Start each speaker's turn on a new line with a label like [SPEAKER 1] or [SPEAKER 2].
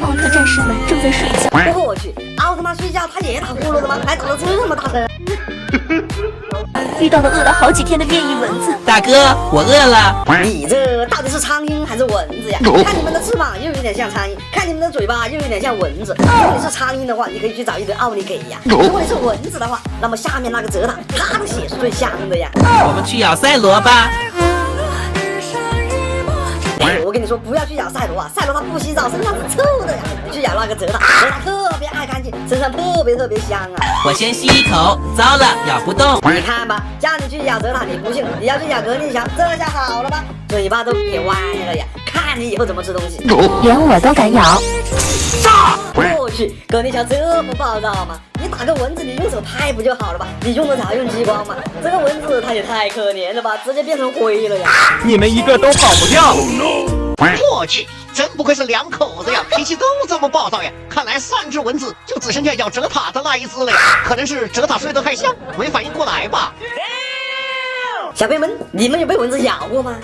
[SPEAKER 1] 奥特战士们正在睡觉。
[SPEAKER 2] 我去，奥特曼睡觉他也打呼噜的吗？还打得这么大声？
[SPEAKER 1] 遇到了饿了好几天的变异蚊子。
[SPEAKER 3] 大哥，我饿了。
[SPEAKER 2] 你这到底是苍蝇还是蚊子呀？看你们的翅膀又有点像苍蝇，看你们的嘴巴又有点像蚊子。如果你是苍蝇的话，你可以去找一堆奥利给呀；如果你是蚊子的话，那么下面那个泽塔，他的血是最香的呀。
[SPEAKER 3] 我们去咬赛罗吧。
[SPEAKER 2] 我跟你说，不要去咬赛罗啊！赛罗他不洗澡，身上是臭的呀。你去咬那个泽塔，泽塔特别爱干净，身上特别香啊。
[SPEAKER 3] 我先吸一口，糟了，咬不动。
[SPEAKER 2] 你看吧，叫你去咬泽塔，你不信，你要去咬格力乔，这下好了吧？嘴巴都撇歪了呀，看你以后怎么吃东西。
[SPEAKER 1] 连我都敢咬。
[SPEAKER 2] 我去，格力乔这么暴躁吗？你打个蚊子，你用手拍不就好了吧？你用得着用激光吗？这个蚊子它也太可怜了吧，直接变成灰了呀！
[SPEAKER 4] 你们一个都跑不掉。
[SPEAKER 5] 我去，真不愧是两口子呀，脾气都这么暴躁呀！看来3只蚊子就只剩下咬泽塔的那一只了呀，可能是泽塔睡得太香，没反应过来吧。
[SPEAKER 2] 小朋友们，你们有被蚊子咬过吗？